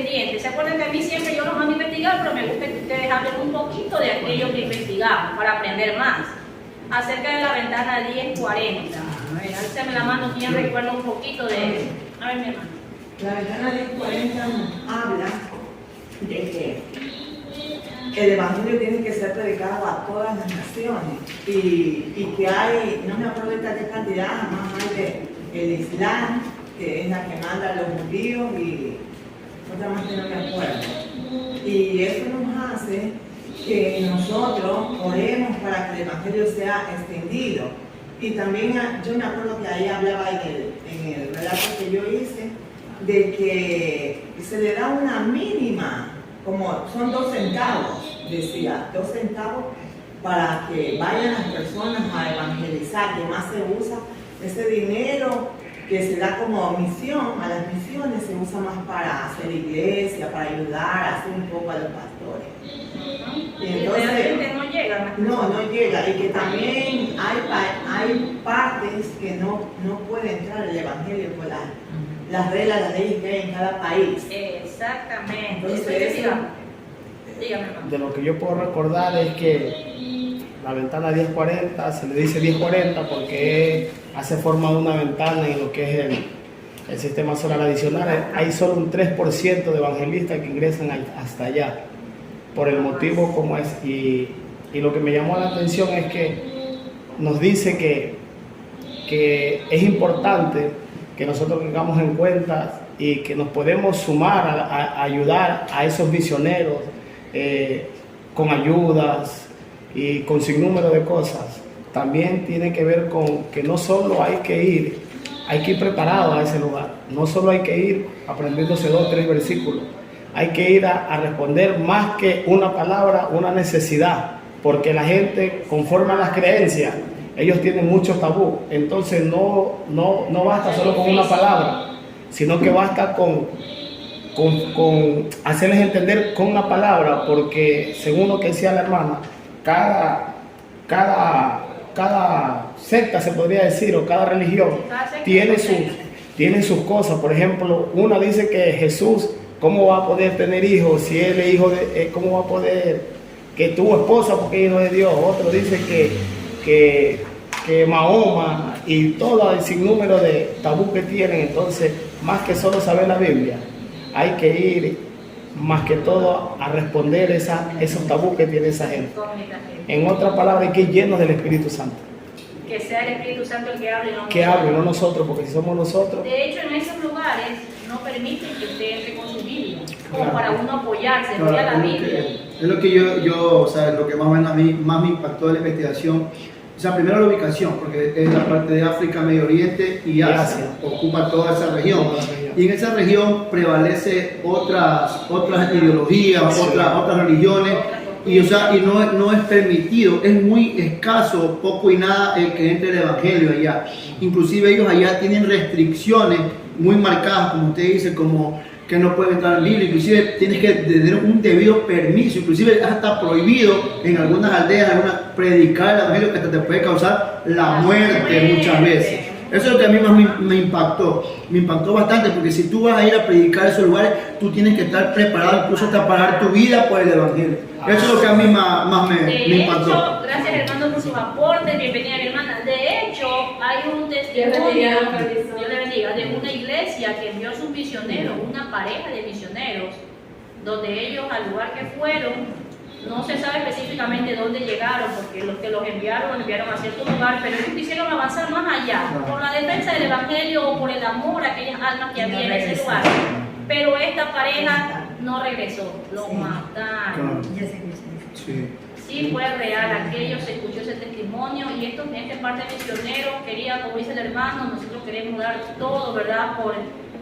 pendiente. ¿Se acuerdan que a mí siempre yo los mando a investigar, pero me gusta que ustedes hablen un poquito de aquello que investigamos para aprender más? Acerca de la ventana 1040. A ver, álzame la mano, ¿quién recuerda un poquito de eso? A ver, mi hermano. La ventana 1040 nos habla de que el Evangelio tiene que ser predicado a todas las naciones y que hay, no me acuerdo de qué cantidad, más hay del Islam, que es la que manda a los judíos y otra más que no me acuerdo. Y eso nos hace que nosotros oremos para que el Evangelio sea extendido. Y también yo me acuerdo que ahí hablaba en el relato que yo hice, de que se le da una mínima, como son 2 centavos, decía, 2 centavos para que vayan las personas a evangelizar, que más se usa ese dinero que se da como misión, a las misiones se usa más para hacer iglesia, para ayudar, hacer un poco a los pastores. Y entonces no llega. No llega, y que también hay partes que no puede entrar el Evangelio por las reglas, las leyes que hay en cada país. Exactamente. Entonces, dígame, hermano. De lo que yo puedo recordar es que la ventana 1040 se le dice 1040 porque hace forma de una ventana en lo que es el sistema solar adicional. Hay solo un 3% de evangelistas que ingresan hasta allá, por el motivo como es. Y lo que me llamó la atención es que nos dice que es importante que nosotros tengamos en cuenta y que nos podemos sumar a ayudar a esos misioneros con ayudas y con sinnúmero de cosas. También tiene que ver con que no solo hay que ir preparado a ese lugar, no solo hay que ir aprendiéndose 2 o 3 versículos, hay que ir a responder más que una palabra, una necesidad, porque la gente, conforme a las creencias, ellos tienen muchos tabú. Entonces no basta solo con una palabra, sino que basta con hacerles entender con una palabra, porque según lo que decía la hermana, cada secta, se podría decir, o cada religión tiene sus cosas. Por ejemplo, una dice que Jesús, ¿cómo va a poder tener hijos si él es hijo de, cómo va a poder, que tuvo esposa porque es hijo de Dios? Otro dice que Mahoma, y todo el sinnúmero de tabú que tienen. Entonces, más que solo saber la Biblia, hay que ir más que todo a responder esos tabús que tiene esa gente. En otras palabras, hay que ir llenos del Espíritu Santo. Que sea el Espíritu Santo el que hable, no nosotros, porque si somos nosotros. De hecho, en esos lugares no permiten que usted entre con su Biblia, como claro, para uno apoyarse, claro, voy a la Biblia. Es lo que yo o sea, lo que más o menos a mí más me impactó de la investigación. O sea, primero la ubicación, porque es la parte de África, Medio Oriente y Asia, ocupa toda esa región. Y en esa región prevalece otras ideologías, sí, otras religiones, y, o sea, y no es permitido, es muy escaso, poco y nada que entre el Evangelio allá. Inclusive ellos allá tienen restricciones muy marcadas, como usted dice, como que no pueden entrar en Biblia, inclusive tienes que tener un debido permiso, inclusive hasta prohibido en algunas aldeas, predicar el Evangelio, que hasta te puede causar la muerte muchas veces. Eso es lo que a mí más me impactó bastante, porque si tú vas a ir a predicar a esos lugares, tú tienes que estar preparado incluso hasta pagar tu vida por el Evangelio. Eso es lo que a mí más me impactó. De hecho, gracias hermano por sus aportes, bienvenida mi hermana. De hecho, hay un testimonio, Dios le bendiga, de una iglesia que envió a sus misioneros, una pareja de misioneros, donde ellos al lugar que fueron, no se sabe específicamente dónde llegaron, porque los que los enviaron a cierto lugar, pero ellos quisieron avanzar más allá, por la defensa del Evangelio o por el amor a aquellas almas que había en ese lugar. Pero esta pareja no regresó, lo mataron. Sí, fue real, aquello se escuchó ese testimonio, y esto en esta parte misionero quería, como dice el hermano, nosotros queremos dar todo, ¿verdad?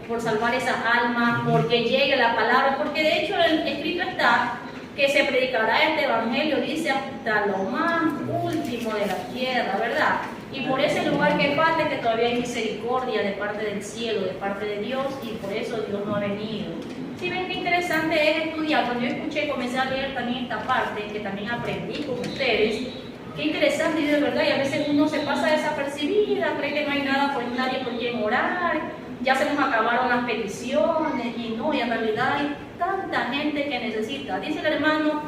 Por salvar esas almas, porque llegue la palabra, porque de hecho el escrito está que se predicará este evangelio, dice, hasta lo más último de la tierra, ¿verdad? Y por ese lugar que falta, que todavía hay misericordia de parte del cielo, de parte de Dios, y por eso Dios no ha venido. Si ven qué interesante es estudiar, cuando yo escuché, comencé a leer también esta parte, que también aprendí con ustedes, qué interesante, y de verdad, y a veces uno se pasa desapercibida, cree que no hay nadie por quien orar, ya se nos acabaron las peticiones, y no, y en realidad tanta gente que necesita. Dice el hermano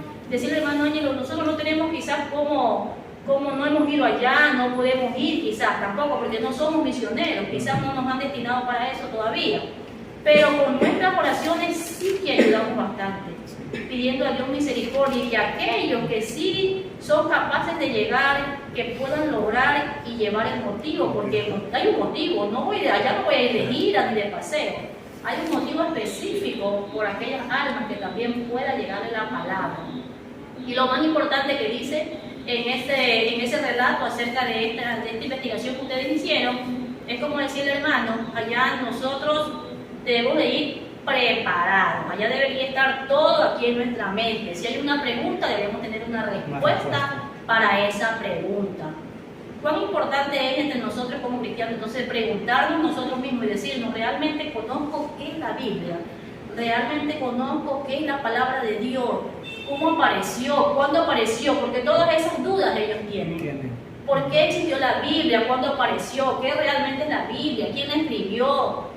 Ángelo, nosotros no tenemos quizás como no hemos ido allá, no podemos ir quizás tampoco, porque no somos misioneros, quizás no nos han destinado para eso todavía. Pero con nuestras oraciones sí que ayudamos bastante, pidiendo a Dios misericordia y a aquellos que sí son capaces de llegar, que puedan lograr y llevar el motivo, porque hay un motivo, no voy de allá, no voy a ir de gira ni de paseo, hay un motivo específico por aquellas almas que también pueda llegarle la palabra. Y lo más importante que dice en ese relato acerca de esta investigación que ustedes hicieron, es como decía el hermano, allá nosotros debemos de ir preparados, allá debería estar todo aquí en nuestra mente. Si hay una pregunta, debemos tener una respuesta para esa pregunta. ¿Cuán importante es entre nosotros como cristianos entonces preguntarnos nosotros mismos y decirnos, ¿realmente conozco qué es la Biblia? ¿Realmente conozco qué es la palabra de Dios? ¿Cómo apareció? ¿Cuándo apareció? Porque todas esas dudas ellos tienen. ¿Por qué existió la Biblia? ¿Cuándo apareció? ¿Qué realmente es la Biblia? ¿Quién la escribió?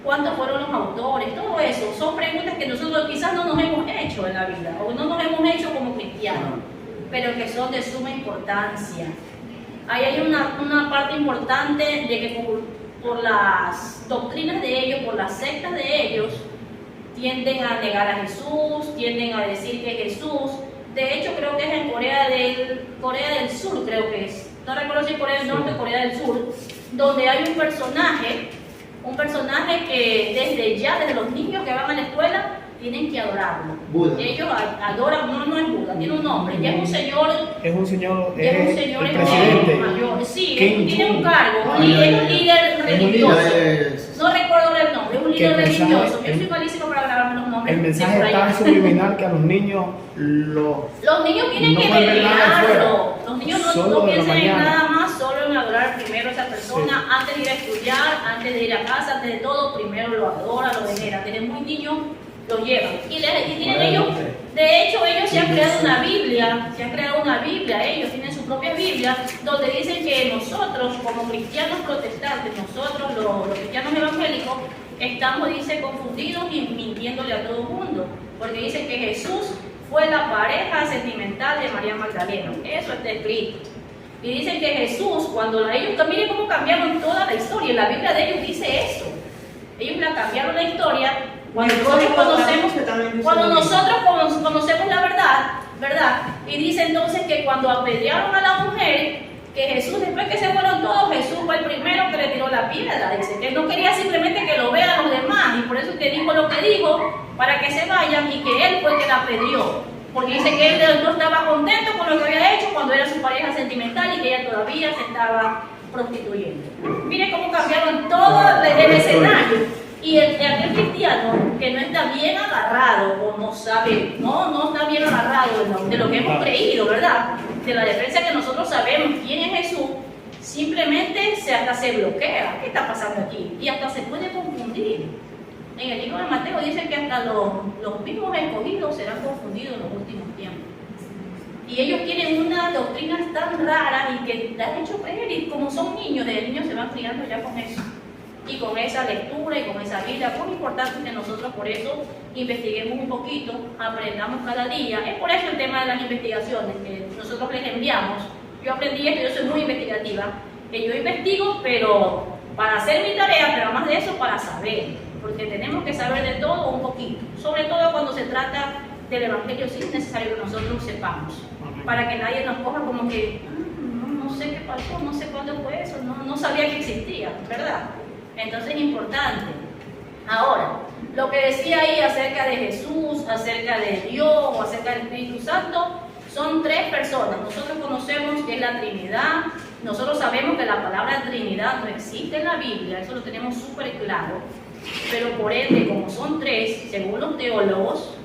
¿Cuántos fueron los autores? Todo eso son preguntas que nosotros quizás no nos hemos hecho en la vida o no nos hemos hecho como cristianos, pero que son de suma importancia. Ahí hay una parte importante de que por las doctrinas de ellos, por las sectas de ellos, tienden a negar a Jesús, tienden a decir que Jesús, de hecho creo que es en Corea del Sur, creo que es, no recuerdo si Corea del Norte o Corea del Sur, donde hay un personaje que desde los niños que van a la escuela tienen que adorarlo. Buda. Ellos adoran, no es Buda, tiene un nombre, ya es un señor presidente mayor, sí, Kim tiene un Jong. cargo, es un líder religioso. Es- No recuerdo el nombre, es un líder religioso. Yo el- soy malísimo para grabarme los nombres. El mensaje de por es allá. tan subliminal que a los niños Los niños tienen no que pueden ver nada de venerarlo. afuera. Los niños Solo no de la piensan en mañana. nada más, solo en adorar primero a esa persona, antes de ir a estudiar, antes de ir a casa, antes de todo, primero lo adora, lo venera. Desde muy niños lo llevan. Y tienen ellos, de hecho, ellos se han creado una Biblia, ellos tienen su propia Biblia, donde dicen que nosotros, como cristianos protestantes, nosotros los cristianos evangélicos, estamos, dice, confundidos y mintiéndole a todo el mundo, porque dicen que Jesús fue la pareja sentimental de María Magdalena. Eso está escrito. Y dicen que Jesús, miren cómo cambiaron toda la historia, en la Biblia de ellos dice eso. Ellos la cambiaron la historia. Cuando nosotros conocemos la verdad, y dice entonces que cuando apedrearon a la mujer, que Jesús, después que se fueron todos, Jesús fue el primero que le tiró la piedra. Dice que él no quería simplemente que lo vean los demás, y por eso que dijo lo que dijo, para que se vayan, y que él fue el que la apedreó. Porque dice que él no estaba contento con lo que había hecho cuando era su pareja sentimental y que ella todavía se estaba prostituyendo. Miren cómo cambiaron todo el escenario. Y aquel cristiano que no está bien agarrado o no sabe, no está bien agarrado de lo que hemos creído, ¿verdad? De la defensa que nosotros sabemos quién es Jesús, simplemente hasta se bloquea. ¿Qué está pasando aquí? Y hasta se puede confundir. En el libro de Mateo dice que hasta los mismos escogidos serán confundidos en los últimos tiempos. Y ellos tienen unas doctrinas tan raras y que te han hecho creer, y como son niños, desde niños se van criando ya con eso. Y con esa lectura y con esa vida, muy importante que nosotros por eso investiguemos un poquito, aprendamos cada día. Es por eso el tema de las investigaciones que nosotros les enviamos. Yo aprendí esto, yo soy muy investigativa, que yo investigo, pero para hacer mi tarea, pero más de eso para saber, porque tenemos que saber de todo un poquito, sobre todo cuando se trata del Evangelio, sí es necesario que nosotros sepamos, para que nadie nos coja como que, no sé qué pasó, no sé cuándo fue eso, no sabía que existía, ¿verdad? Entonces es importante. Ahora, lo que decía ahí acerca de Jesús, acerca de Dios o acerca del Espíritu Santo, son tres personas. Nosotros conocemos que es la Trinidad, nosotros sabemos que la palabra Trinidad no existe en la Biblia, eso lo tenemos súper claro, pero por ende, como son tres, según los teólogos,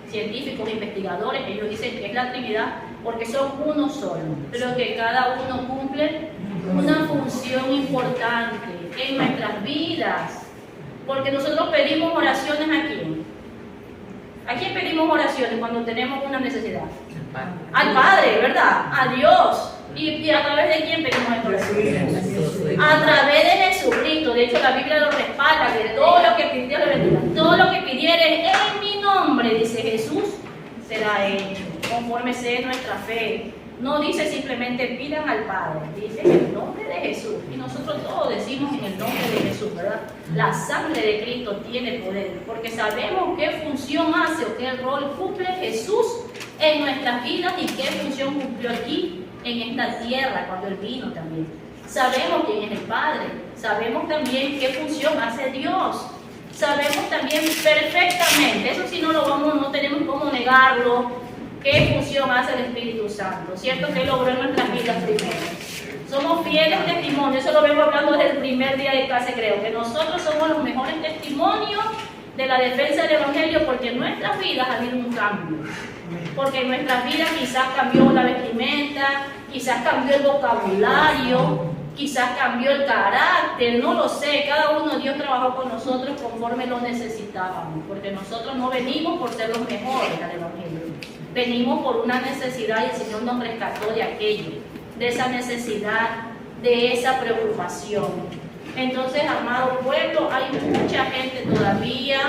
científicos, investigadores, ellos dicen que es la Trinidad porque son uno solo, pero que cada uno cumple una función importante en nuestras vidas, porque nosotros pedimos oraciones ¿a quién? ¿A quién pedimos oraciones cuando tenemos una necesidad? Al Padre, ¿verdad? A Dios. ¿Y a través de quién pedimos oraciones? A través de Jesucristo. De hecho, la Biblia lo respalda, que todo lo que pidieres, todo lo que pidieres en mi nombre, dice Jesús, será hecho, conforme sea nuestra fe. No dice simplemente pidan al Padre, dice en el nombre de Jesús. Y nosotros todos decimos en el nombre de Jesús, ¿verdad? La sangre de Cristo tiene poder, porque sabemos qué función hace o qué rol cumple Jesús en nuestras vidas y qué función cumplió aquí en esta tierra cuando Él vino también. Sabemos quién es el Padre, sabemos también qué función hace Dios, sabemos también perfectamente, eso sí no tenemos cómo negarlo, qué función hace el Espíritu Santo, ¿cierto? Que logró en nuestras vidas primero. Somos fieles testimonios, eso lo vengo hablando desde el primer día de clase, creo, que nosotros somos los mejores testimonios de la defensa del Evangelio porque en nuestras vidas ha habido un cambio. Porque en nuestras vidas quizás cambió la vestimenta, quizás cambió el vocabulario, quizás cambió el carácter, no lo sé, cada uno Dios trabajó con nosotros conforme lo necesitábamos, porque nosotros no venimos por ser los mejores al Evangelio, venimos por una necesidad y el Señor nos rescató de aquello, de esa necesidad, de esa preocupación. Entonces, amado pueblo, hay mucha gente todavía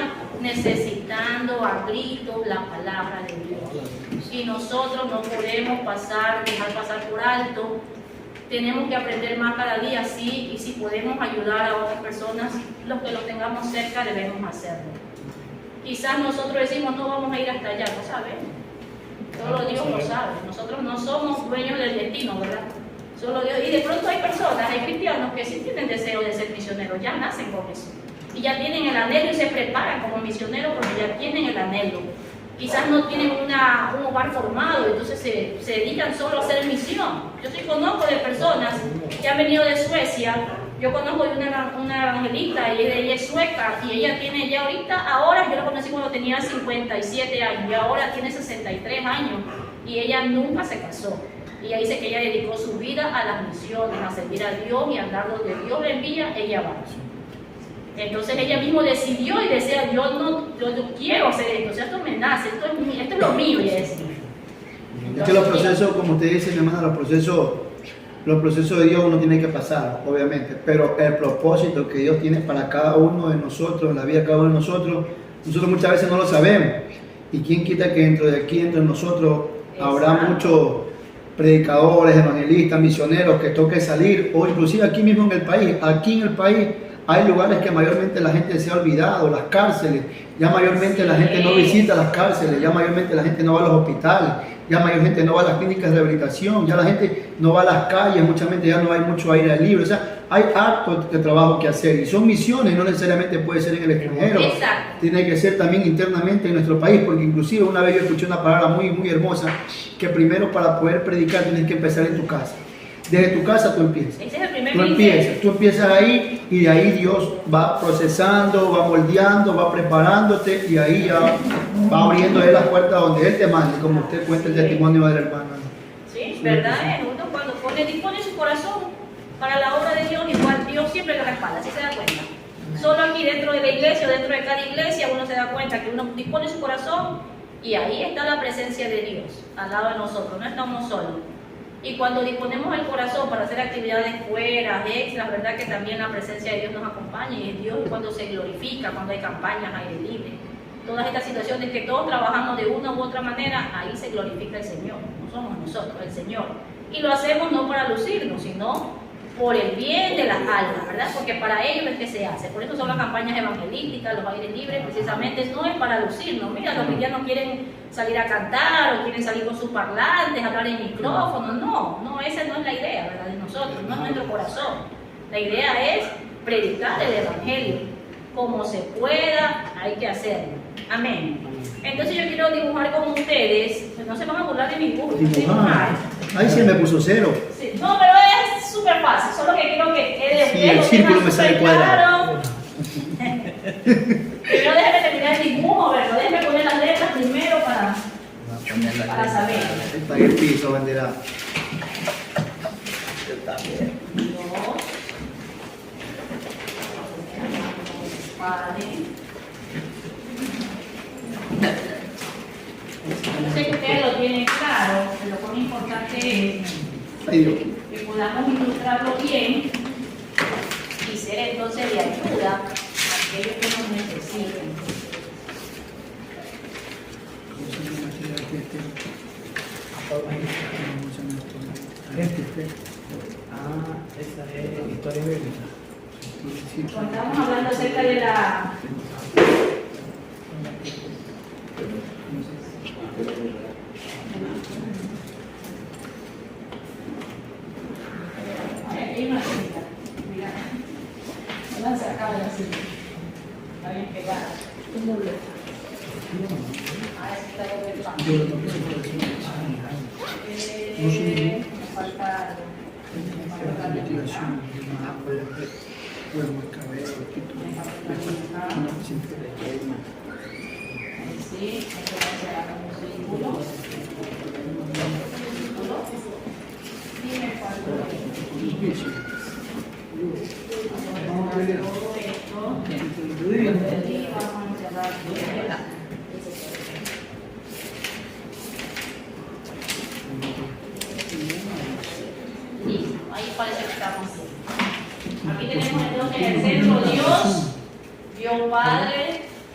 necesitando a gritos la palabra de Dios, y nosotros no podemos dejar pasar por alto. Tenemos que aprender más cada día, sí, y si podemos ayudar a otras personas, los que los tengamos cerca debemos hacerlo. Quizás nosotros decimos, no vamos a ir hasta allá, no sabemos. Solo Dios lo sabe. Nosotros no somos dueños del destino, ¿verdad? Solo Dios. Y de pronto hay personas, hay cristianos que sí tienen deseo de ser misioneros, ya nacen con eso. Y ya tienen el anhelo y se preparan como misioneros porque ya tienen el anhelo. Quizás no tienen un hogar formado, entonces se dedican solo a hacer misión. Yo sí conozco de personas que han venido de Suecia. Yo conozco de una evangelista, y ella es sueca, y ella tiene ya ahora yo la conocí cuando tenía 57 años, y ahora tiene 63 años, y ella nunca se casó. Y ella dice que ella dedicó su vida a las misiones, a servir a Dios y a andar donde Dios le envía, ella va. Entonces ella misma decidió y decía, yo quiero hacer esto, o sea, esto me nace, esto es lo mío, y es. Es que los procesos, como usted dice, mi hermana, los procesos de Dios uno tiene que pasar, obviamente, pero el propósito que Dios tiene para cada uno de nosotros, en la vida de cada uno de nosotros muchas veces no lo sabemos. Y quién quita que dentro de aquí, entre nosotros, habrá muchos predicadores, evangelistas, misioneros que toque salir, o inclusive aquí mismo en el país, hay lugares que mayormente la gente se ha olvidado, las cárceles, ya mayormente la gente no visita las cárceles, ya mayormente la gente no va a los hospitales, ya mayormente no va a las clínicas de rehabilitación, ya la gente no va a las calles, mucha gente ya no hay mucho aire libre, o sea, hay actos de trabajo que hacer y son misiones, no necesariamente puede ser en el extranjero, tiene que ser también internamente en nuestro país, porque inclusive una vez yo escuché una palabra muy, muy hermosa, que primero para poder predicar tienes que empezar en tu casa. Desde tu casa tú empiezas. Ese es el primer tú empiezas ahí y de ahí Dios va procesando, va moldeando, va preparándote y ahí ya va abriendo las puertas donde Él te mande, como usted cuenta el testimonio del hermano. Sí, verdad es, uno cuando dispone su corazón para la obra de Dios, igual Dios siempre le respalda, así se da cuenta. Solo aquí dentro de la iglesia o dentro de cada iglesia uno se da cuenta que uno dispone su corazón y ahí está la presencia de Dios al lado de nosotros, no estamos solos. Y cuando disponemos el corazón para hacer actividades fuera, extras, verdad que también la presencia de Dios nos acompaña, y es Dios cuando se glorifica, cuando hay campañas, aire libre. Todas estas situaciones que todos trabajamos de una u otra manera, ahí se glorifica el Señor, no somos nosotros, el Señor. Y lo hacemos no para lucirnos, sino por el bien de las almas, ¿verdad? Porque para ellos es que se hace. Por eso son las campañas evangelísticas, los aires libres, precisamente no es para lucirnos. Mira, los cristianos quieren salir a cantar o quieren salir con sus parlantes, hablar en micrófono. No, esa no es la idea, ¿verdad? De nosotros, no es nuestro corazón. La idea es predicar el evangelio. Como se pueda, hay que hacerlo. Amén. Entonces yo quiero dibujar con ustedes, no se van a burlar de mi dibujo. Dibujar. Ahí sí me puso 0. Sí. No, pero es súper fácil, solo que quiero que quede sí, el círculo me sale cuadrado. Primero déjeme terminar el dibujo, ¿verdad? Déjeme poner las letras primero para saber. Está en el piso, bandera. Yo sé que ustedes lo tienen claro, pero lo más importante es que podamos ilustrarlo bien y ser entonces de ayuda a aquellos que nos necesiten. Esa es historia bíblica. Cuando estamos hablando acerca de la... Hay una cinta, mira, no la han sacado de la cinta, está bien pegada, un mulo. Ah, ese está doble el pan. Me falta algo. Sí, esto va a ser como círculo. Y me falta esto. Vamos a cerrar. Listo, ahí parece que estamos. Aquí tenemos entonces el centro Dios, Dios Padre,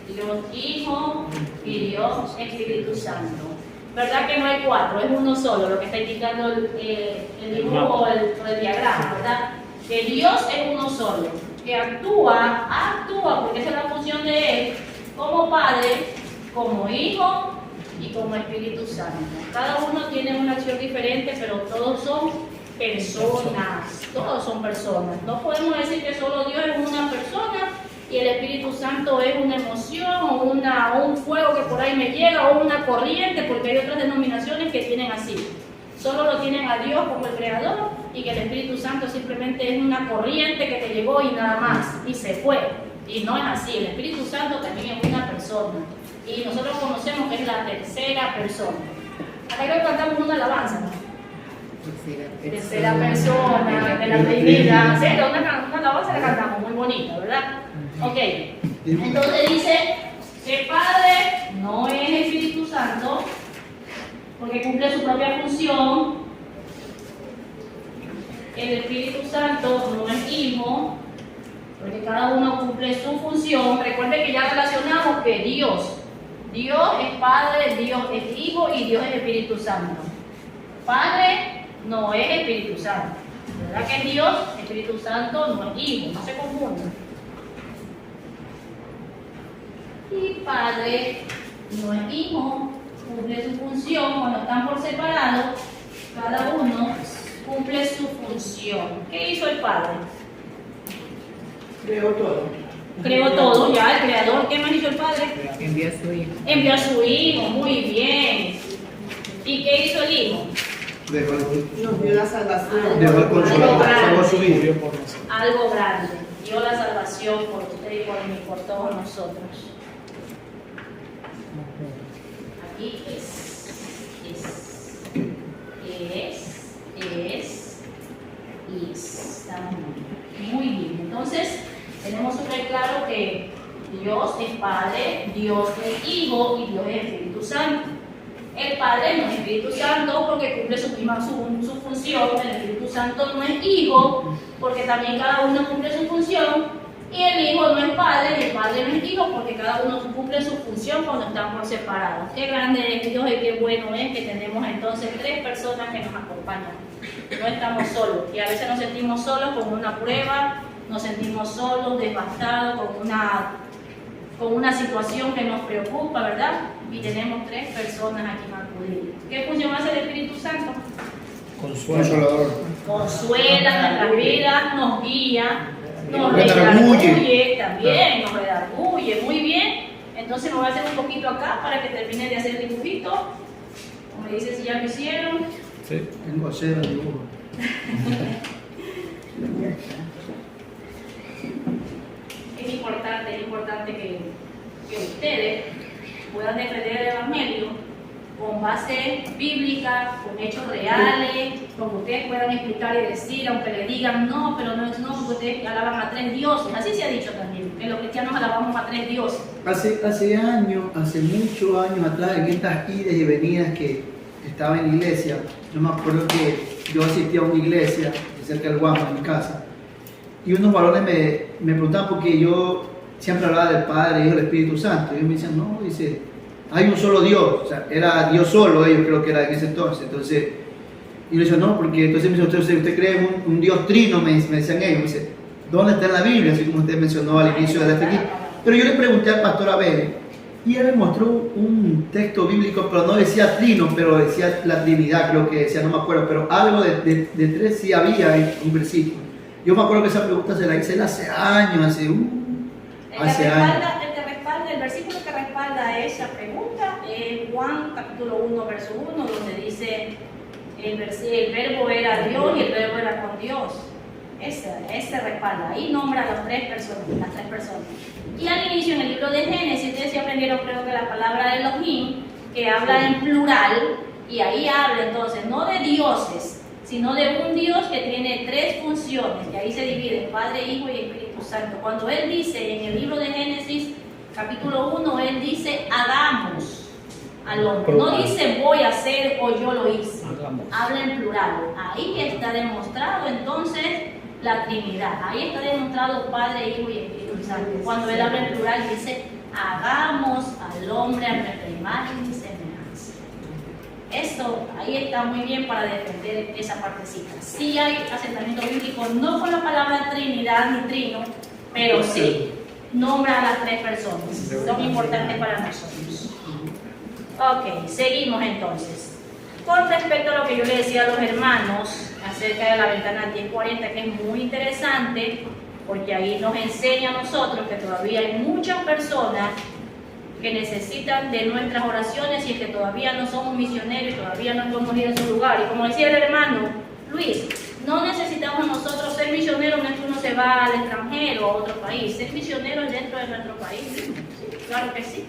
Dios Hijo y Dios Espíritu Santo. ¿Verdad que no hay cuatro? Es uno solo, lo que está indicando el dibujo o el diagrama, ¿verdad? Que Dios es uno solo, que actúa, porque esa es la función de Él, como Padre, como Hijo y como Espíritu Santo. Cada uno tiene una acción diferente, pero todos son personas, todos son personas. No podemos decir que solo Dios es una persona y el Espíritu Santo es una emoción o un fuego que por ahí me llega o una corriente, porque hay otras denominaciones que tienen así. Solo lo tienen a Dios como el Creador y que el Espíritu Santo simplemente es una corriente que te llegó y nada más, y se fue. Y no es así, el Espíritu Santo también es una persona. Y nosotros conocemos que es la tercera persona. Acá creo que cantamos una alabanza, ¿no? Tercera persona de la Trinidad. Sí, una alabanza la cantamos, muy bonita, ¿verdad? Ok, entonces dice que Padre no es Espíritu Santo, porque cumple su propia función. El Espíritu Santo no es Hijo, porque cada uno cumple su función. Recuerden que ya relacionamos que Dios es Padre, Dios es Hijo y Dios es Espíritu Santo. Padre no es Espíritu Santo. ¿Verdad que es Dios? Espíritu Santo no es Hijo, no se confundan. Y Padre no es Hijo, cumple su función. Cuando están por separado, cada uno cumple su función. ¿Qué hizo el Padre? Creó todo. Creó todo, ya, el Creador. ¿Qué más hizo el Padre? Envió a su hijo. Envió a su Hijo, muy bien. ¿Y qué hizo el Hijo? Nos dio la salvación. Dejó el consolador, salvó su vida. Murió por nosotros. Algo grande. Dio la salvación por usted y por mí, por todos nosotros. Aquí estamos muy bien. Entonces, tenemos súper claro que Dios es Padre, Dios es Hijo y Dios es Espíritu Santo. El Padre no es Espíritu Santo porque cumple su función. El Espíritu Santo no es Hijo porque también cada uno cumple su función. Y el Hijo no es Padre y el Padre no es Hijo porque cada uno cumple su función cuando están por separado. Qué grande es Dios y qué bueno es que tenemos entonces tres personas que nos acompañan. No estamos solos y a veces nos sentimos solos con una prueba, nos sentimos solos, devastados, con una situación que nos preocupa, ¿verdad? Y tenemos tres personas a quien acudir. ¿Qué función hace el Espíritu Santo? Consolador. Consuela nuestras vidas, nos guía, nos Redarguye. redarguye también, nos redarguye, muy bien. Entonces me voy a hacer un poquito acá para que termine de hacer el dibujito. O me dicen si ya lo hicieron. Sí. Tengo cero de dibujo. Es importante que ustedes puedan defender el Evangelio con base bíblica, con hechos reales, con que ustedes puedan explicar y decir, aunque le digan no, pero no, porque ustedes alaban a tres dioses. Así se ha dicho también, que los cristianos alabamos a tres dioses. Hace muchos años atrás, en estas idas y venidas que estaba en la iglesia, yo me acuerdo que yo asistía a una iglesia cerca del Guamo, en mi casa, y unos varones me preguntaban porque yo siempre hablaba del Padre, Hijo y del Espíritu Santo. Y ellos me decían, no, dice, hay un solo Dios. O sea, era Dios solo, ellos creo que era en ese entonces. Entonces, y yo le decía, no, porque entonces me dice, ¿usted cree en un Dios trino? Me decían ellos. Me dice, ¿dónde está en la Biblia? Así como usted mencionó al inicio de la aquí. Pero yo le pregunté al pastor Abel, y él me mostró un texto bíblico, pero no decía trino, pero decía la Trinidad, creo que decía, no me acuerdo, pero algo de tres sí había en un versículo. Yo me acuerdo que esa pregunta se la hice él hace años, hace años. El versículo que respalda esa pregunta es Juan capítulo 1, verso 1, donde dice el verbo era Dios y el verbo era con Dios. Ese respalda, ahí nombra a las tres personas. Y al inicio en el libro de Génesis, ustedes ya aprendieron creo que la palabra de Elohim, que habla en plural, y ahí habla entonces no de dioses, sino de un Dios que tiene tres funciones, y ahí se divide Padre, Hijo y Espíritu Santo. Cuando él dice en el libro de Génesis, capítulo 1, él dice hagamos al hombre, no dice voy a hacer o yo lo hice, habla en plural. Ahí está demostrado entonces la Trinidad, ahí está demostrado Padre, Hijo y Espíritu Santo. Cuando él habla en plural dice hagamos al hombre a nuestra imagen y semejanza. Esto ahí está muy bien para defender esa partecita. Sí hay asentamiento bíblico, no con la palabra Trinidad ni Trino, pero sí nombra a las tres personas, son importantes para nosotros. Ok, seguimos entonces. Con respecto a lo que yo le decía a los hermanos acerca de la ventana 1040, que es muy interesante, porque ahí nos enseña a nosotros que todavía hay muchas personas que necesitan de nuestras oraciones y que todavía no somos misioneros y todavía no podemos ir a su lugar. Y como decía el hermano Luis, no necesitamos nosotros ser misioneros, no es que uno se va al extranjero, a otro país. Ser misioneros dentro de nuestro país, sí, claro que sí.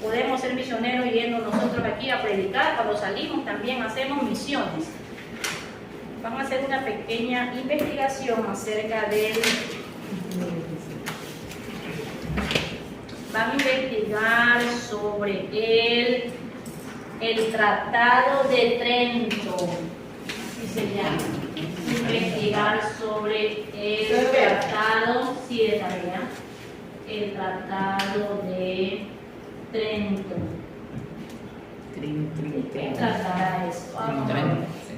Podemos ser misioneros yendo nosotros aquí a predicar. Cuando salimos también hacemos misiones. Vamos a hacer una pequeña investigación acerca del... Van a investigar sobre el Tratado de Trento, así se llama. Investigar sobre el Tratado, sí, de tarea, el Tratado de Trento. ¿Qué tratará eso?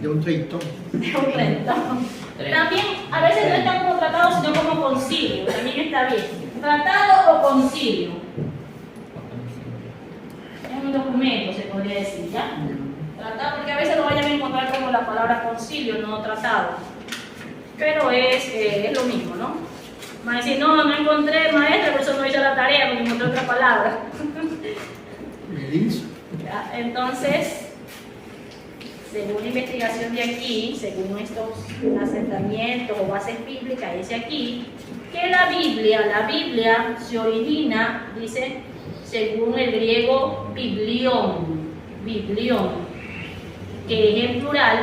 De un treintón. De un treintón. También, a veces no está como tratado, sino como concilio, también está bien. Tratado o concilio. Es un documento, se podría decir, ¿ya? Tratado, porque a veces lo vayan a encontrar como la palabra concilio, no tratado. Pero es lo mismo, ¿no? Van a decir, no encontré maestra, por eso no hice la tarea, porque encontré otra palabra. ¿Ya? Entonces, según la investigación de aquí, según estos asentamientos o bases bíblicas, dice aquí que la Biblia se origina, dice, según el griego biblión, que es en plural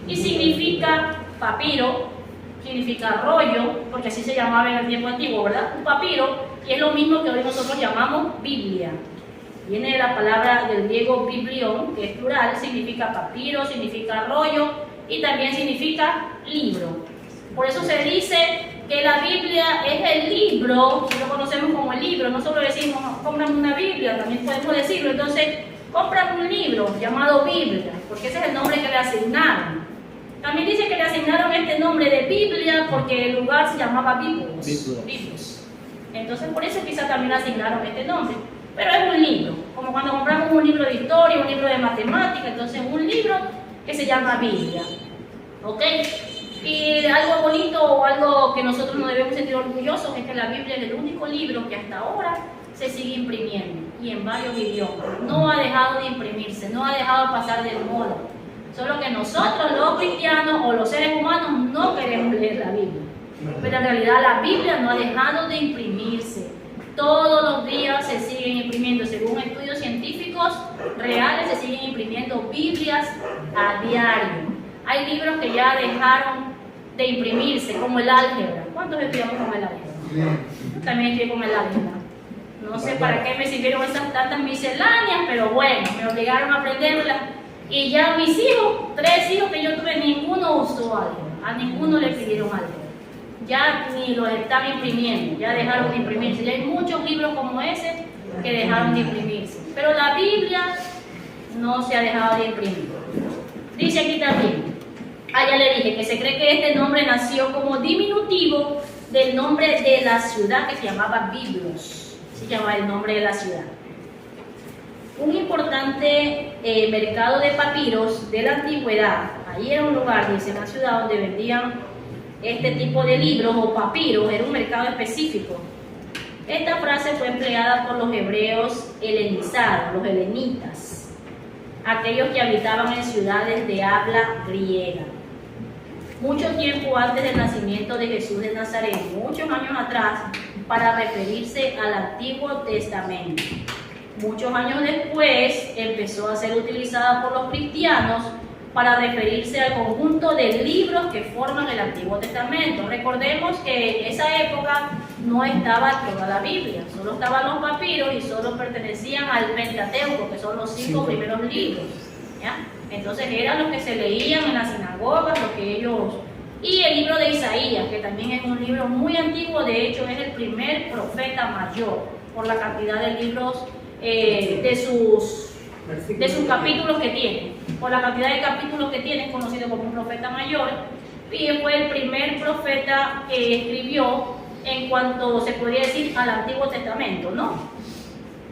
y significa papiro, significa rollo, porque así se llamaba en el tiempo antiguo, ¿verdad? Un papiro, y es lo mismo que hoy nosotros llamamos Biblia. Viene de la palabra del griego biblión, que es plural, significa papiro, significa rollo y también significa libro. Por eso se dice que la Biblia es el libro, lo conocemos como el libro, no solo decimos, compran una Biblia, también podemos decirlo. Entonces, compran un libro llamado Biblia, porque ese es el nombre que le asignaron. También dice que le asignaron este nombre de Biblia porque el lugar se llamaba Biblos. Entonces, por eso quizás también le asignaron este nombre. Pero es un libro, como cuando compramos un libro de historia, un libro de matemática, entonces un libro que se llama Biblia. ¿Ok? Y algo bonito o algo que nosotros nos debemos sentir orgullosos es que la Biblia es el único libro que hasta ahora se sigue imprimiendo y en varios idiomas. No ha dejado de imprimirse, no ha dejado de pasar de moda. Solo que nosotros, los cristianos o los seres humanos, no queremos leer la Biblia. Pero en realidad la Biblia no ha dejado de imprimirse. Todos los días se siguen imprimiendo, según estudios científicos reales, se siguen imprimiendo Biblias a diario. Hay libros que ya dejaron de imprimirse, como el álgebra. ¿Cuántos estudiamos con el álgebra? También estudié con el álgebra. No sé para qué me sirvieron esas tantas misceláneas, pero bueno, me obligaron a aprenderlas. Y ya mis hijos, 3 hijos que yo tuve, ninguno usó álgebra. A ninguno le pidieron álgebra. ya ni los están imprimiendo, ya dejaron de imprimirse. Ya hay muchos libros como ese que dejaron de imprimirse. Pero la Biblia no se ha dejado de imprimir. Dice aquí también, ya le dije que se cree que este nombre nació como diminutivo del nombre de la ciudad que se llamaba Biblos. Se llama el nombre de la ciudad. Un importante mercado de papiros de la antigüedad. Ahí era un lugar, dice, una ciudad donde vendían este tipo de libros o papiros, era un mercado específico. Esta frase fue empleada por los hebreos helenizados, los helenitas, aquellos que habitaban en ciudades de habla griega. Mucho tiempo antes del nacimiento de Jesús de Nazaret, muchos años atrás, para referirse al Antiguo Testamento. Muchos años después empezó a ser utilizada por los cristianos para referirse al conjunto de libros que forman el Antiguo Testamento. Recordemos que en esa época no estaba toda la Biblia, solo estaban los papiros y solo pertenecían al Pentateuco, que son los 5 primeros libros, ¿ya? Entonces eran los que se leían en las sinagogas, los que ellos... Y el libro de Isaías, que también es un libro muy antiguo, de hecho es el primer profeta mayor, por la cantidad de libros de sus capítulos que tiene. Por la cantidad de capítulos que tiene, es conocido como un profeta mayor, y fue el primer profeta que escribió en cuanto se podría decir al Antiguo Testamento, ¿no?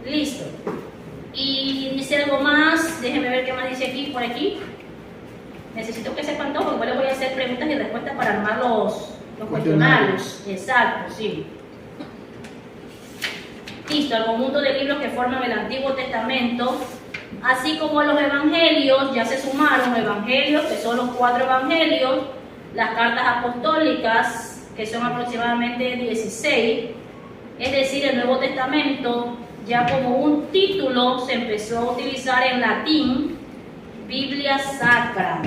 Listo. Y dice algo más, déjenme ver qué más dice aquí, por aquí. Necesito que sepan todo, porque les voy a hacer preguntas y respuestas para armar los cuestionarios. Exacto, sí. Listo, el conjunto de libros que forman el Antiguo Testamento, así como los evangelios, ya se sumaron evangelios, que son los 4 evangelios, las cartas apostólicas, que son aproximadamente 16, es decir, el Nuevo Testamento, ya como un título se empezó a utilizar en latín, Biblia Sacra,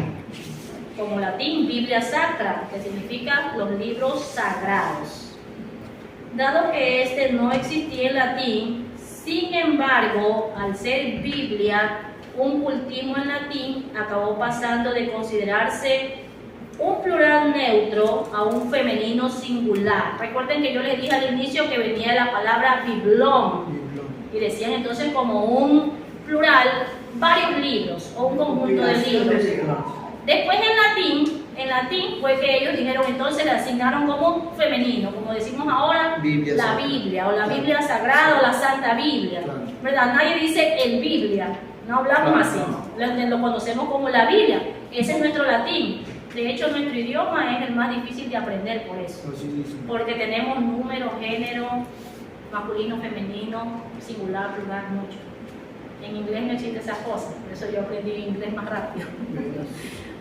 como latín, Biblia Sacra, que significa los libros sagrados. Dado que este no existía en latín, sin embargo, al ser Biblia un cultivo en latín, acabó pasando de considerarse un plural neutro a un femenino singular. Recuerden que yo les dije al inicio que venía de la palabra biblón, y decían entonces como un plural, varios libros o un conjunto de libros. Después en latín fue que ellos dijeron, entonces le asignaron como femenino, como decimos ahora, Biblia la Sagrada. Biblia, o la Biblia Sagrada, o la Santa Biblia, Claro. ¿verdad? Nadie dice el Biblia, no hablamos así, lo conocemos como la Biblia, ese es nuestro latín. De hecho, nuestro idioma es el más difícil de aprender por eso, porque tenemos número, género, masculino, femenino, singular, plural, mucho. En inglés no existe esas cosas, por eso yo aprendí inglés más rápido.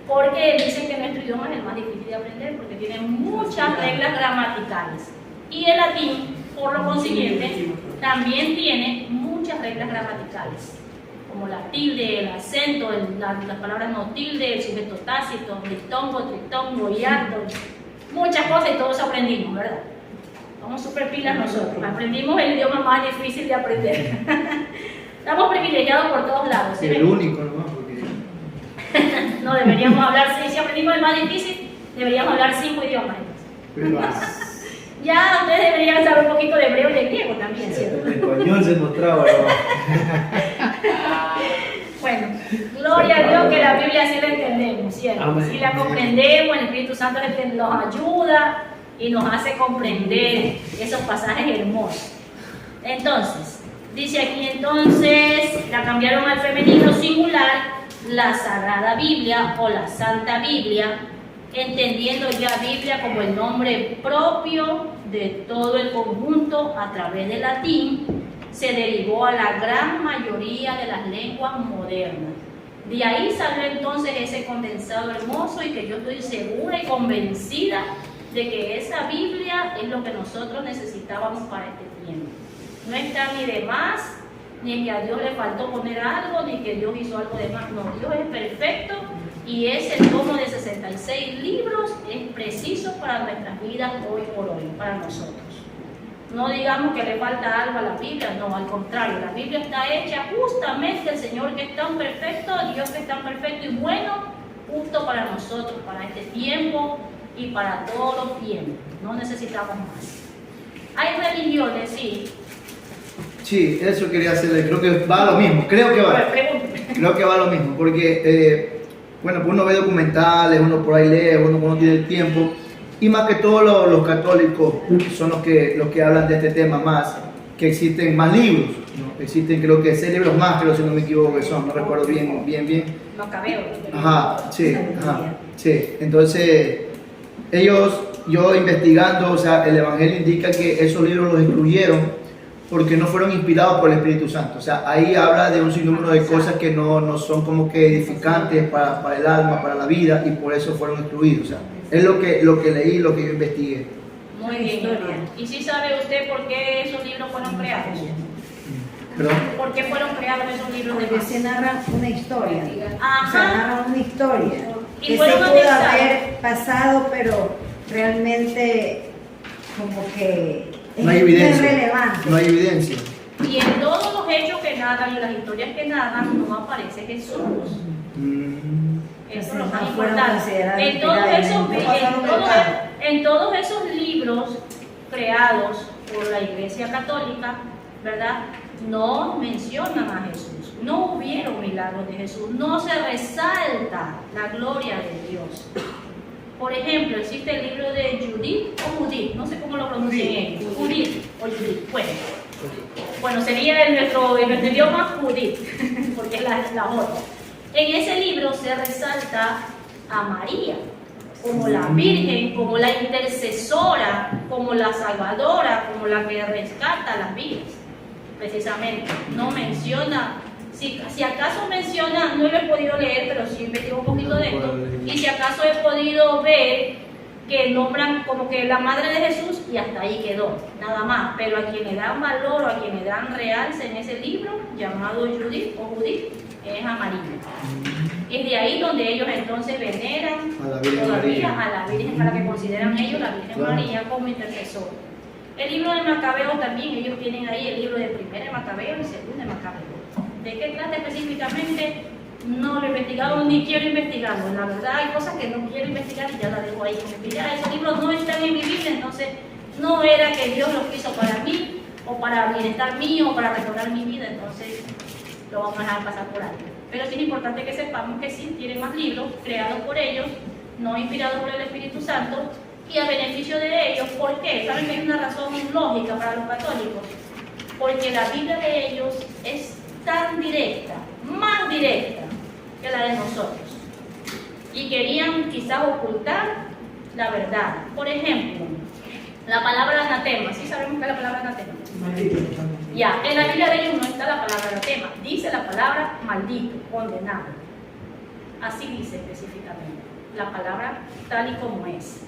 Porque dicen que nuestro idioma es el más difícil de aprender porque tiene muchas reglas gramaticales. Y el latín, por lo consiguiente, también tiene muchas reglas gramaticales, como la tilde, el acento, las palabras no tilde, el sujeto tácito, diptongo, triptongo, hiato, muchas cosas y todos aprendimos, ¿verdad? Somos súper pilas nosotros, aprendimos el idioma más difícil de aprender. Estamos privilegiados por todos lados. ¿Sí? El único, ¿no? No, deberíamos hablar, si aprendimos el más difícil, deberíamos hablar 5 idiomas. Ya ustedes deberían saber un poquito de hebreo y de griego también, ¿cierto? El español se mostraba, Bueno, gloria a Dios que la Biblia sí la entendemos, ¿cierto? Amén. Sí la comprendemos, el Espíritu Santo nos ayuda y nos hace comprender esos pasajes hermosos. Entonces, dice aquí entonces, la cambiaron al femenino singular, la Sagrada Biblia o la Santa Biblia, entendiendo ya Biblia como el nombre propio de todo el conjunto a través del latín, se derivó a la gran mayoría de las lenguas modernas. De ahí salió entonces ese condensado hermoso y que yo estoy segura y convencida de que esa Biblia es lo que nosotros necesitábamos para este tiempo. No está ni de más, ni que a Dios le faltó poner algo, ni que Dios hizo algo de más. No, Dios es perfecto y ese tomo de 66 libros es preciso para nuestras vidas hoy por hoy, para nosotros. No digamos que le falta algo a la Biblia, no, al contrario, la Biblia está hecha justamente el Señor que es tan perfecto, Dios que es tan perfecto y bueno, justo para nosotros, para este tiempo y para todos los tiempos. No necesitamos más. Hay religiones, sí. Sí, eso quería hacerle, creo que va a lo mismo, creo que va. Creo que va a lo mismo, porque, bueno, pues uno ve documentales, uno por ahí lee, uno cuando tiene el tiempo, y más que todo los católicos son los que hablan de este tema más, que existen más libros, ¿no? Existen creo que 6 libros más, creo si no me equivoco que son, no recuerdo bien. Macabeo. Ajá, sí, entonces yo investigando, o sea, el Evangelio indica que esos libros los excluyeron porque no fueron inspirados por el Espíritu Santo. O sea, ahí habla de un sinnúmero de cosas que no son como que edificantes para el alma, para la vida, y por eso fueron excluidos. O sea, es lo que leí, lo que yo investigué. Muy bien, hermano. ¿Y si sabe usted por qué esos libros fueron creados? ¿Perdón? ¿Por qué fueron creados esos libros de Porque más? se narra una historia. Ajá. Se narra una historia. Y Que se fueron pudo anexados. haber pasado, pero realmente como que No hay evidencia. irrelevante. No hay evidencia. Y en todos los hechos que narran y las historias que narran no aparece Jesús. Eso es lo más No fueron importante. considerados En todos esos libros creados por la Iglesia Católica, ¿verdad? No mencionan a Jesús. No hubieron milagros de Jesús. No se resalta la gloria de Dios. Por ejemplo, existe el libro de Judith o Judith, no sé cómo lo pronuncian ellos. Judith o Judith. Bueno, sería en nuestro idioma Judith, porque es la otra. En ese libro se resalta a María como la Virgen, como la intercesora, como la salvadora, como la que rescata a las vidas. Precisamente, no menciona, si acaso menciona, no lo he podido leer, pero sí investigo un poquito de esto, y si acaso he podido ver que nombran como que la madre de Jesús y hasta ahí quedó, nada más, pero a quien le dan valor o a quien le dan realce en ese libro, llamado Judith o Judith, es a María. Es de ahí donde ellos entonces veneran A la Virgen todavía María. a la Virgen, a la que consideran ellos la Virgen Claro. María como intercesora. El libro de Macabeo también, ellos tienen ahí el libro de primero de Macabeo y segundo de Macabeo. ¿De qué trata específicamente? No lo he investigado ni quiero investigarlo. La verdad hay cosas que no quiero investigar y ya la dejo ahí. Porque ya esos libros no están en mi Biblia, entonces no era que Dios los quiso para mí o para bienestar mío o para restaurar mi vida, entonces lo vamos a dejar pasar por ahí. Pero sí es importante que sepamos que sí tienen más libros creados por ellos, no inspirados por el Espíritu Santo y a beneficio de ellos. ¿Por qué? ¿Saben que hay una razón lógica para los católicos? Porque la Biblia de ellos es tan directa, más directa que la de nosotros. Y querían quizás ocultar la verdad. Por ejemplo, la palabra anatema. ¿Sí sabemos qué es la palabra anatema? Ya, en la Biblia de ellos no está la palabra anatema. Dice la palabra maldito, condenado. Así dice específicamente. La palabra tal y como es.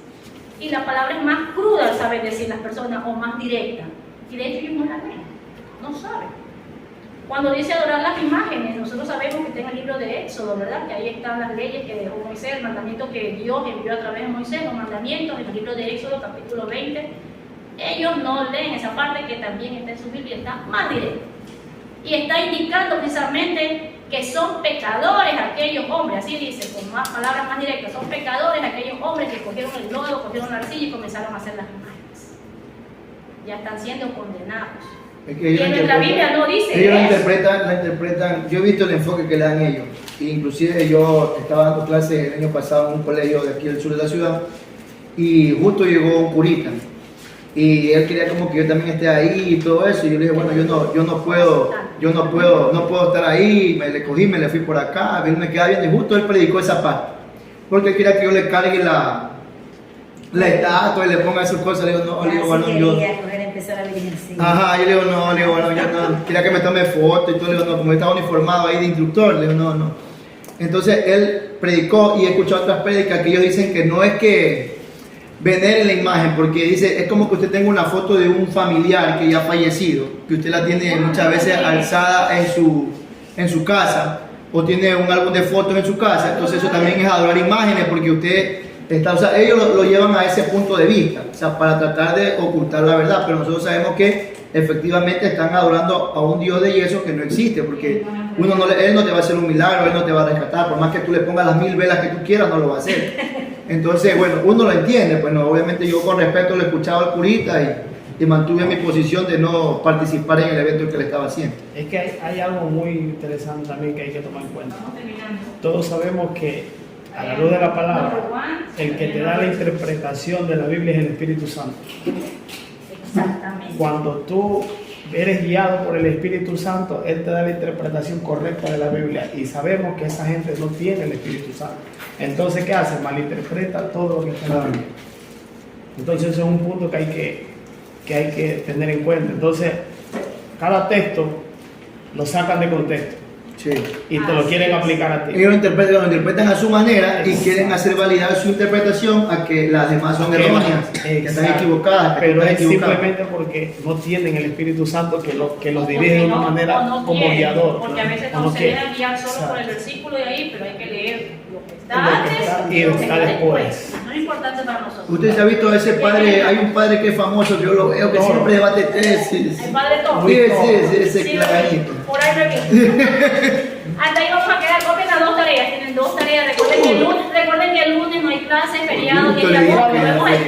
Y la palabra es más cruda, saben decir las personas, o más directa. Y de hecho ellos no la leen, no saben. Cuando dice adorar las imágenes, nosotros sabemos que está en el libro de Éxodo, ¿verdad? Que ahí están las leyes que dejó Moisés, el mandamiento que Dios envió a través de Moisés, los mandamientos en el libro de Éxodo, capítulo 20. Ellos no leen esa parte que también está en su Biblia, está más directa. Y está indicando precisamente que son pecadores aquellos hombres, así dice, con más palabras más directas, son pecadores aquellos hombres que cogieron el lodo, cogieron la arcilla y comenzaron a hacer las imágenes. Ya están siendo condenados. Es que ellos Y en nuestra Biblia no dice ellos la eso. interpretan, yo he visto el enfoque que le dan ellos. Inclusive yo estaba dando clases el año pasado en un colegio de aquí del sur de la ciudad y justo llegó un curita y él quería como que yo también esté ahí y todo eso, y yo le dije, bueno, yo no puedo estar ahí, me le cogí, me le fui por acá, él me quedaba bien y justo él predicó esa parte, porque él quería que yo le cargue la estatua y le ponga esas cosas. Le digo, no, le digo, bueno, yo... empezar a virgencita. Ajá, yo le digo, no, bueno, yo no, quería que me tome foto y todo, le digo, no, como yo estaba uniformado ahí de instructor, le digo, no. Entonces él predicó y he escuchado otras prédicas que ellos dicen que no es que veneren la imagen, porque dice, es como que usted tenga una foto de un familiar que ya ha fallecido, que usted la tiene muchas veces alzada en su casa, o tiene un álbum de fotos en su casa, entonces eso también es adorar imágenes, porque usted está, o sea, ellos lo llevan a ese punto de vista, o sea, para tratar de ocultar la verdad, pero nosotros sabemos que efectivamente están adorando a un Dios de yeso que no existe, porque él no te va a hacer un milagro, él no te va a rescatar, por más que tú le pongas las 1000 velas que tú quieras, no lo va a hacer. Entonces, bueno, uno lo entiende, bueno, obviamente yo con respeto le escuchaba al curita y mantuve mi posición de no participar en el evento que le estaba haciendo. Es que hay algo muy interesante también que hay que tomar en cuenta. Vamos terminando. Todos sabemos que a la luz de la palabra, el que te da la interpretación de la Biblia es el Espíritu Santo. Exactamente. Cuando tú eres guiado por el Espíritu Santo, Él te da la interpretación correcta de la Biblia y sabemos que esa gente no tiene el Espíritu Santo. Entonces, ¿qué hace? Malinterpreta todo lo que está en la Biblia. Entonces, ese es un punto que hay que tener en cuenta. Entonces, cada texto lo sacan de contexto Sí. y te lo quieren aplicar a ti. Ellos lo interpretan a su manera y quieren hacer validar su interpretación a que las demás son erróneas, que están Exacto. equivocadas, que Pero están es equivocadas. simplemente porque no tienen el Espíritu Santo que los dirige Porque de una no- manera o no como quieren, guiador. Porque a veces o no se quieren. dejan guiar solo Exacto. por el versículo de ahí, pero hay que leer lo que está Lo que antes está- y lo que está después. después. No es importante para nosotros. Usted se ha visto a ese padre, hay un padre que es famoso, que yo lo veo, que Toro. siempre debate tesis. El padre todo. Sí, ese Sí, clarito. por ahí lo vi. Hasta ahí vamos a quedar. Copien las dos tareas. Tienen dos tareas. Recuerden que el lunes no hay clases, feriado, y el día Listo, nos vemos el